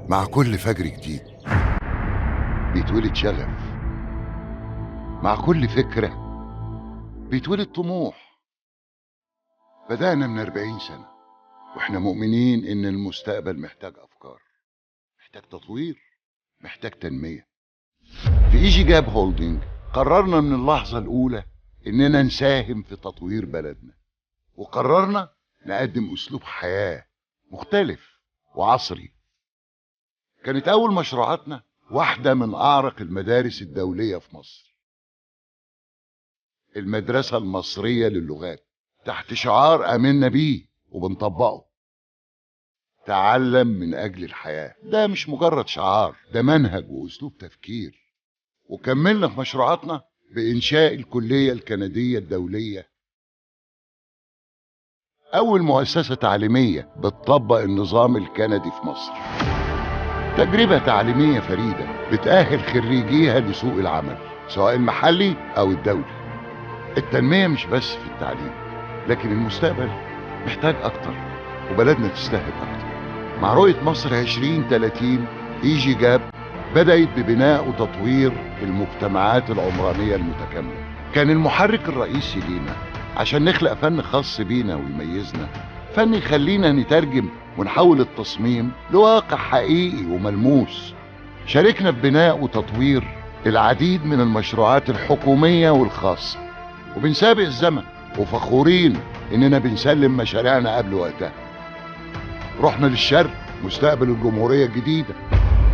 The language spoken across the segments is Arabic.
مع كل فجر جديد بيتولد شغف، مع كل فكرة بيتولد طموح. بدأنا من 40 سنة واحنا مؤمنين ان المستقبل محتاج افكار، محتاج تطوير، محتاج تنمية. في ايجي جاب هولدنج قررنا من اللحظة الاولى اننا نساهم في تطوير بلدنا، وقررنا نقدم اسلوب حياة مختلف وعصري. كانت اول مشروعاتنا واحدة من اعرق المدارس الدولية في مصر، المدرسة المصرية للغات، تحت شعار امنا بيه وبنطبقه: تعلم من اجل الحياة. ده مش مجرد شعار، ده منهج واسلوب تفكير. وكملنا في مشروعاتنا بانشاء الكلية الكندية الدولية، اول مؤسسة تعليمية بتطبق النظام الكندي في مصر. تجربة تعليمية فريدة بتأهل خريجيها لسوق العمل سواء المحلي او الدولي. التنمية مش بس في التعليم، لكن المستقبل محتاج اكتر، وبلدنا تستاهل اكتر. مع رؤية مصر 2030 ايجي جاب بدأت ببناء وتطوير المجتمعات العمرانية المتكاملة. كان المحرك الرئيسي لينا عشان نخلق فن خاص بينا ويميزنا، فن يخلينا نترجم ونحول التصميم لواقع حقيقي وملموس. شاركنا ببناء وتطوير العديد من المشروعات الحكومية والخاصة، وبنسابق الزمن وفخورين اننا بنسلم مشاريعنا قبل وقتها. رحنا للشرق، مستقبل الجمهورية الجديدة،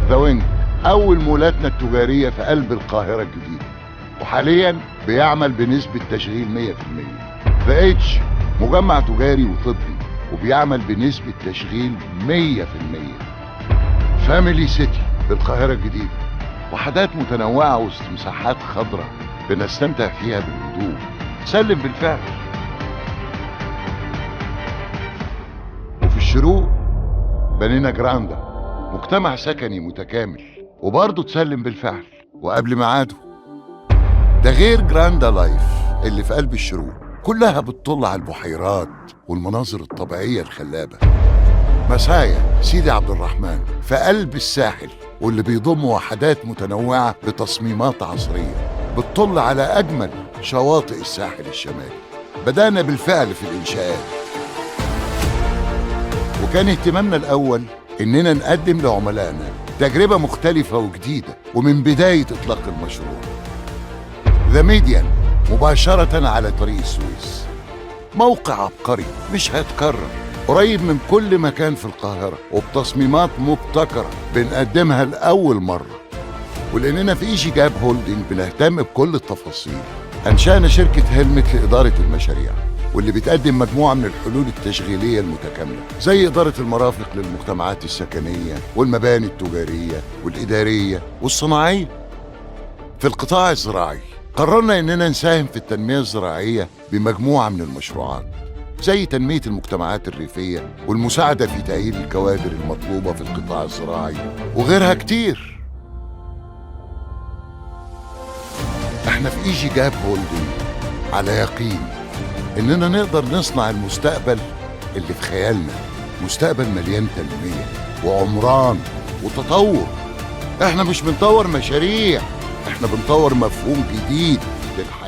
ذا وينج، اول مولاتنا التجارية في قلب القاهرة الجديدة، وحاليا بيعمل بنسبة تشغيل 100%. ذا اتش، مجمع تجاري وطبي وبيعمل بنسبة تشغيل 100%. فاميلي سيتي بالقاهرة الجديدة، وحدات متنوعة وسط مساحات خضراء بنستمتع فيها بالهدوء. سلم بالفعل. وفي الشروق بنينا جراندا، مجتمع سكني متكامل وبرضه تسلم بالفعل وقبل ميعاده. ده غير جراندا لايف اللي في قلب الشروق، كلها بتطل على البحيرات والمناظر الطبيعية الخلابة. مسايا سيدي عبد الرحمن في قلب الساحل، واللي بيضم وحدات متنوعة بتصميمات عصرية بتطل على أجمل شواطئ الساحل الشمالي. بدأنا بالفعل في الإنشاءات، وكان اهتمامنا الأول إننا نقدم لعملائنا تجربة مختلفة وجديدة. ومن بداية إطلاق المشروع ذا ميديان مباشرة على طريق السويس، موقع عبقري مش هيتكرر، قريب من كل مكان في القاهرة وبتصميمات مبتكرة بنقدمها لأول مرة. ولأننا في ايجي جاب هولدنج بنهتم بكل التفاصيل، أنشأنا شركة هيلمت لإدارة المشاريع، واللي بتقدم مجموعة من الحلول التشغيلية المتكاملة، زي إدارة المرافق للمجتمعات السكنية والمباني التجارية والإدارية والصناعية. في القطاع الزراعي قررنا إننا نساهم في التنمية الزراعية بمجموعة من المشروعات، زي تنمية المجتمعات الريفية والمساعدة في تأهيل الكوادر المطلوبة في القطاع الزراعي وغيرها كتير. احنا في ايجي جاب هولدنج على يقين اننا نقدر نصنع المستقبل اللي في خيالنا، مستقبل مليان تنمية وعمران وتطور. احنا مش بنطور مشاريع، احنا بنطور مفهوم جديد للحياة.